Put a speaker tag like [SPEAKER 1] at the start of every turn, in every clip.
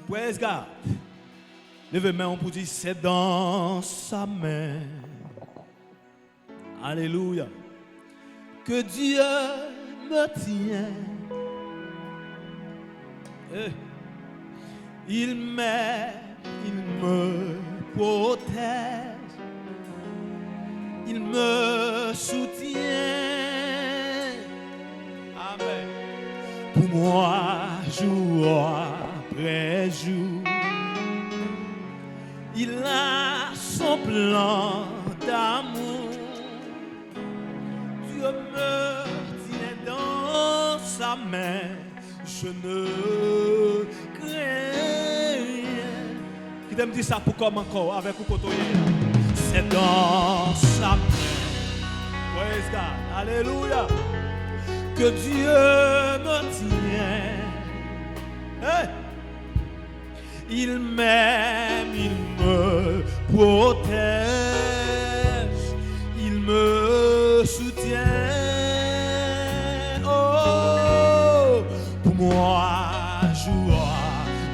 [SPEAKER 1] Praise God. Levez main pour dire c'est dans sa main. Alléluia. Que Dieu me tient. Il m'aide, il me protège, il me soutient. Amen. Pour moi, jour après jour, il a son plan d'amour. Dieu me tient dans sa main. Je ne crains rien. Qui t'aime dire ça pour comme encore avec vous potoyer. C'est dans sa main. Praise God. Alléluia. Que Dieu me tient. Hey. Il m'aime, il me protège, il me soutient. Oh, pour moi, jour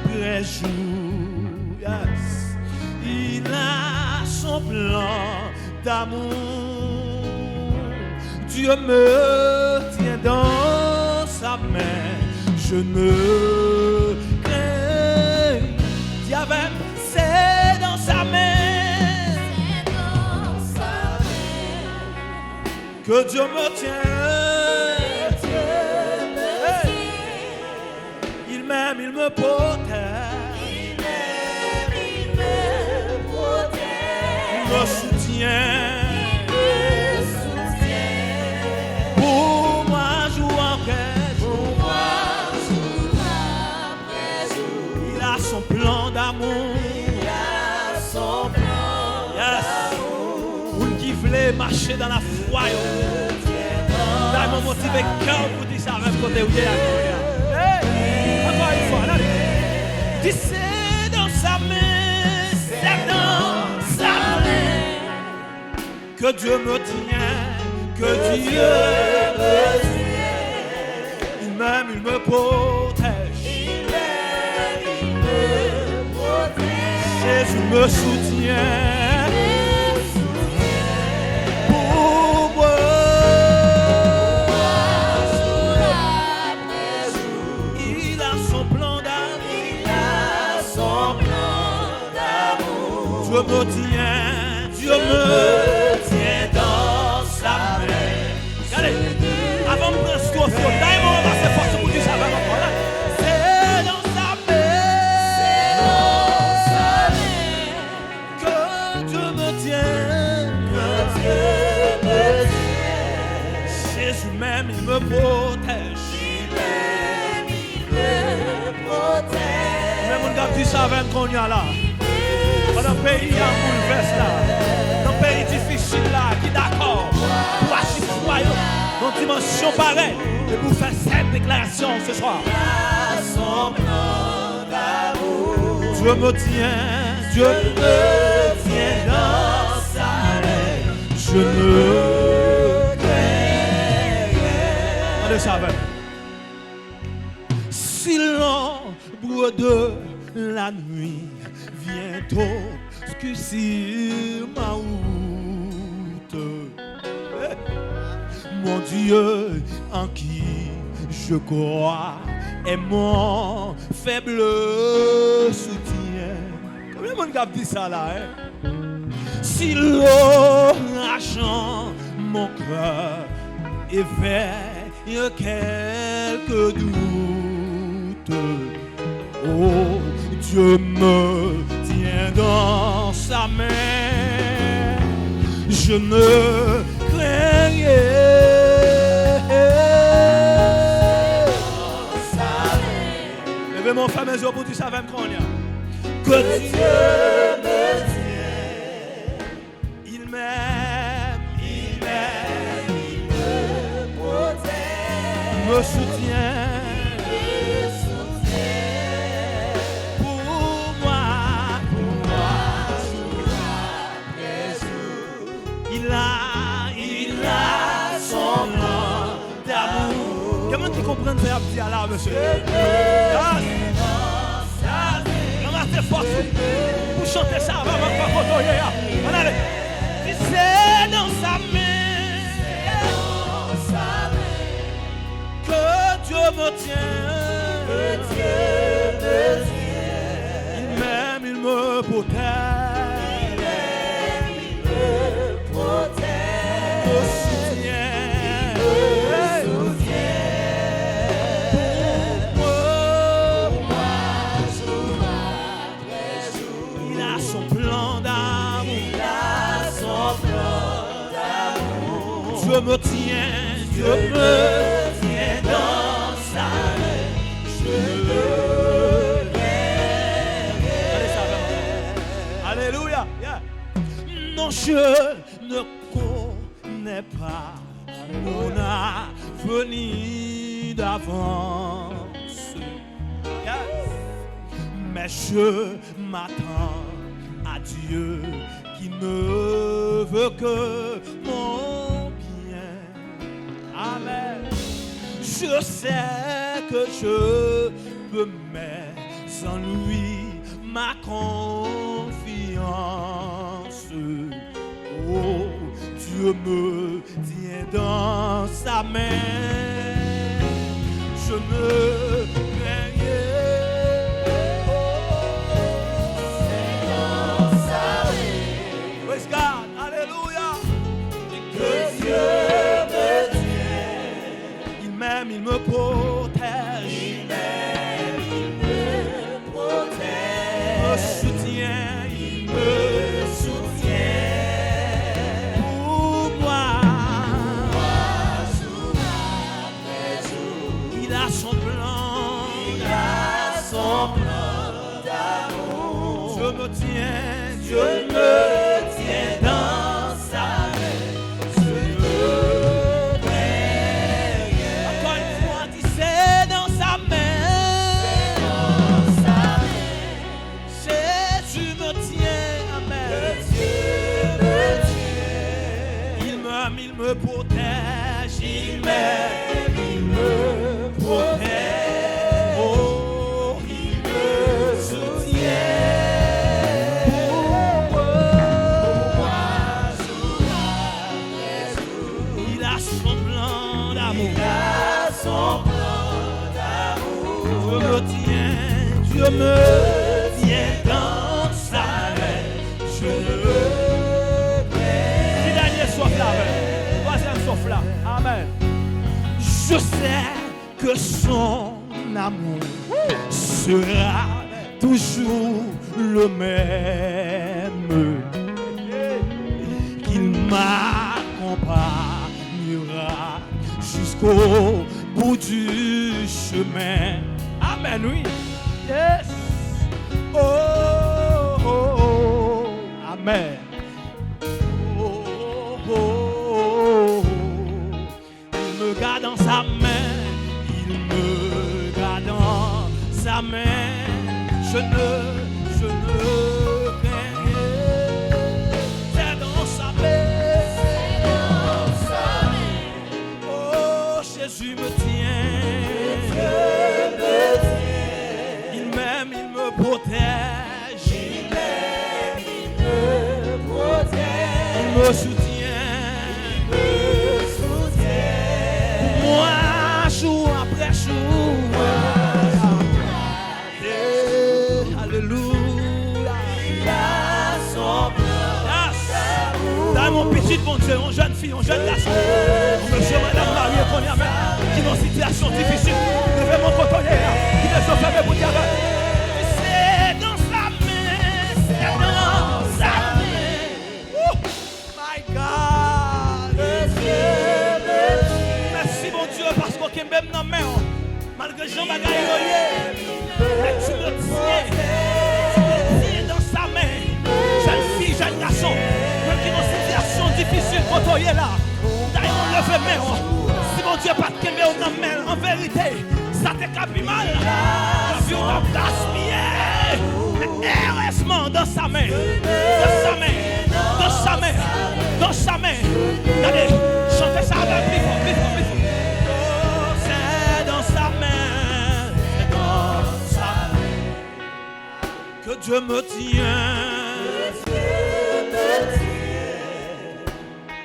[SPEAKER 1] après jour, yes. Il a son plan d'amour. Dieu me tient dans sa main. Je ne crains. Dis avec, c'est dans sa main.
[SPEAKER 2] C'est dans sa main.
[SPEAKER 1] Que Dieu me tient.
[SPEAKER 2] Dieu me tient.
[SPEAKER 1] Il m'aime, il me protège.
[SPEAKER 2] Il m'aime, il me protège.
[SPEAKER 1] Il me soutient.
[SPEAKER 2] Il me soutient.
[SPEAKER 1] Pour moi, jour après jour.
[SPEAKER 2] Pour moi, jour après jour.
[SPEAKER 1] Il a son plan d'amour.
[SPEAKER 2] Il a son plan
[SPEAKER 1] d'amour. Vous qui voulez marcher dans la foi. Dans mon motivé cœur pour dire ça avec côté où il est. Encore une fois, là. Dis c'est dans sa main. C'est dans sa main. Que Dieu me tient. Que Dieu me tient. Il m'aime, il me protège.
[SPEAKER 2] Il m'aime, il me protège.
[SPEAKER 1] Jésus me soutient. Pour moi.
[SPEAKER 2] Jour après jour.
[SPEAKER 1] Il a son plan d'amour.
[SPEAKER 2] Il a son plan d'amour.
[SPEAKER 1] Dieu me tient. Dieu me tient dans sa main. Regardez, avant de prendre ce qu'on fait, d'ailleurs, on va s'efforcer pour dire ça va encore là. C'est dans sa main.
[SPEAKER 2] C'est dans sa main.
[SPEAKER 1] Que Dieu me tient.
[SPEAKER 2] Que Dieu me tient.
[SPEAKER 1] Jésus même, il me protège.
[SPEAKER 2] Il m'aime, il me protège.
[SPEAKER 1] Même on a dit ça avec qu'on y a là. Dans le pays, il y a un bouleverse là. Dans le pays difficile là, qui est d'accord pour acheter dans une dimension pareille. Et pour faire cette déclaration ce soir.
[SPEAKER 2] Il a son plan d'amour.
[SPEAKER 1] Dieu me tient, Dieu me tient dans sa main. Je ne crains rien. Allez, ça va. Si l'ombre de la nuit vient obscurcir ma route, mon Dieu en qui je crois est mon faible soutien. Combien de monde a dit ça là, hein? Si l'orage mon cœur éveille quelques doutes, oh, Dieu me tient dans sa main. Je ne crains rien. Levez mon frère mes yeux pour dire ça avec moi. Que Dieu me tient. Il m'aime, il m'aime, il me protège, il me soutient. Pour moi, jour après jour, il a son plan d'amour. Comment tu comprends ça, là, monsieur? mettez force pour chanter ça avant de côtoyer. On allez. C'est dans sa main que Dieu me tient. Il me protège. Me soutient. Il a son plan d'amour. Dieu me tient dans sa main. Je le Alléluia. Yeah. Non, je ne connais pas mon avenir d'avance. Yes. Mais je m'attends à Dieu qui ne veut que mon bien. Amen. Je sais que je peux mettre en lui ma confiance. Oh, Dieu me tient dans sa main. Je ne crains rien. Praise God, Alléluia. Que Dieu me tient. Il m'aime, il me protège. Il me soutient pour moi. Il a son plan d'amour. Dieu me tient dans sa main. Je ne crains rien. Encore une fois, dis c'est dans sa main. Jésus me tient, amen. Il me protège, il me protège. Oh, il me soutient. Il a son plan d'amour. Dieu me tient dans sa main. Je le dernier souffle là, troisième souffle là. Amen. Je sais que son amour sera toujours le même, qu'il m'accompagnera jusqu'au bout du chemin. Amen, oui. Yes. Oh, oh, oh. Amen. Oh, oh, oh. Il me garde dans sa main. Il me garde dans sa main. Je ne crains rien. C'est dans sa main. Oh, Jésus me tient. Il m'aime, il me protège. Il me soutient. Moi, jour après jour. Alléluia. Dans mon petit bon Dieu, une jeune fille, un jeune garçon, monsieur, madame mariée, qu'on y a qui dans une situation difficile, nous devons mon côtoyer, qui ne sont fermés pour dire. C'est dans sa main, c'est dans sa main. My God. Merci mon Dieu, parce qu'on est même dans la main, malgré Jean Bagaille, tu me tiens dans sa main. Jeune fille, jeune garçon, même qui dans une situation difficile, côtoyer là, d'ailleurs, levez main. Si mon Dieu pas de kembe ou nan men, en vérité, ça te capi mal. La vie on a gaspillé. Heureusement dans sa main, dans sa main, dans sa main, dans sa main. Regardez, chantez ça avec plus fort, plus fort, plus fort. Oh, c'est dans sa main, c'est dans sa main que Dieu me tient.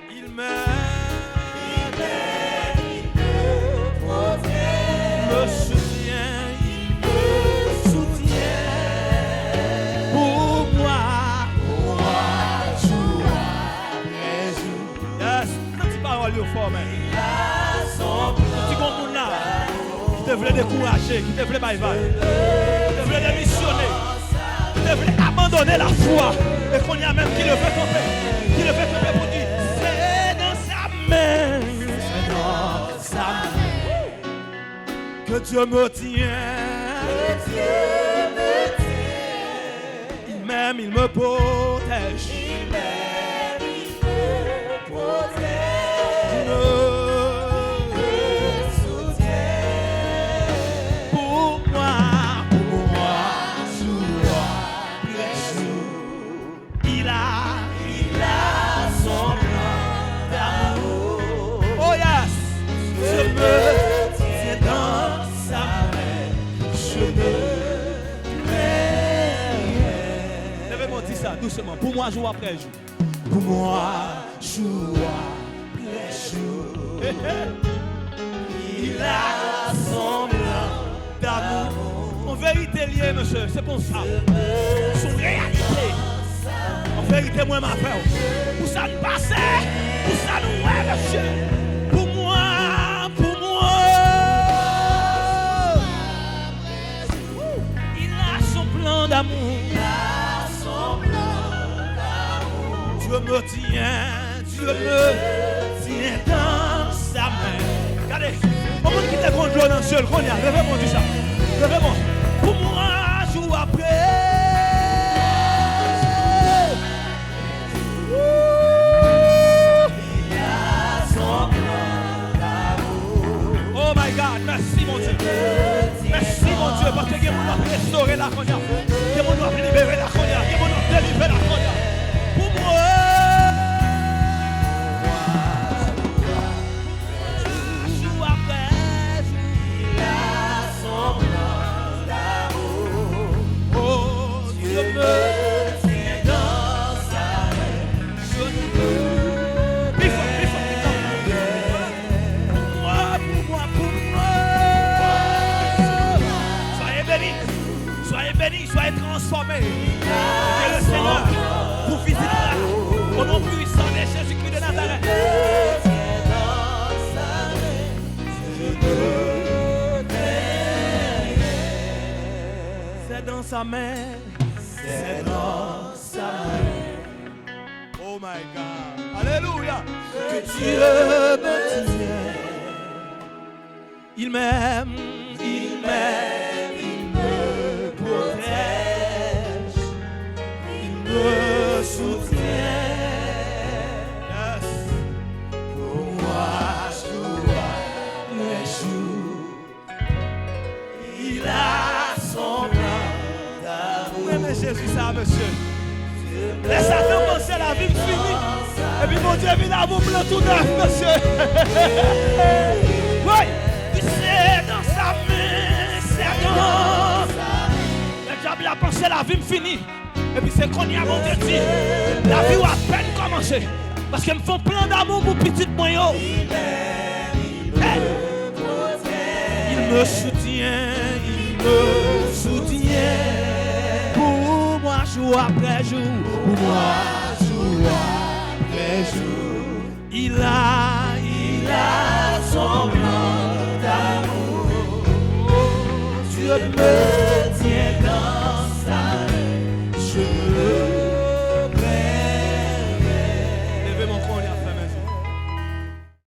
[SPEAKER 1] Il m'aime. Me soutient. Il me soutient. Pour moi. Yes. Quand tu parles au fort, mais. Tu comprends là. Qui te voulait décourager, qui te voulait bye bye. Qui te voulait démissionner. Qui te voulait abandonner la foi. Et qu'on y a même qui le fait tomber. Qui le fait tomber pour dire c'est dans sa main. C'est dans sa main. Que Dieu me tient. Il m'aime, il me protège. Doucement, pour moi, jour après jour. Pour moi, jour après jour. Il a son blanc d'amour. En vérité lié, monsieur, c'est pour ça. Son réalité. En vérité, moi, ma frère. Pour ça nous passer. Pour ça nous ouais, monsieur. Pour moi, il a son plan d'amour. Dieu me tient dans sa main. Regardez, comment qui te contrôle dans le ciel, qu'on y a, levez-moi tout ça. Levez-moi. Pour moi, jour après. Oh my God, merci mon Dieu. Merci mon Dieu, parce que mon doit restaurer la cognard. Que mon doit libérer la cognard. Que mon doit délivrer la cognard. Pour moi. Soyez transformés. Que le Seigneur vous visitera au nom puissant de Jésus-Christ de Nazareth. C'est dans sa main. C'est dans sa main. Oh my God. Alléluia. Que Dieu me tient. Il m'aime. Il m'aime. Me soutient, yes. Pour moi, jour les jours, il a son plan d'amour. Oui, mais Jésus, ça, monsieur. Laisse Satan penser la vie finie. Et puis, mon Dieu, il a mon plan tout neuf, monsieur. Oui, c'est dans sa main, c'est dans sa main. Le diable a pensé la vie finie. Et puis c'est qu'on y a mon Dieu dit, la vie a à peine commencé. Parce qu'ils me font plein d'amour pour petit moyen. Il me soutient, pour moi jour après jour. Pour moi jour après jour. Il a son plan d'amour. Dieu me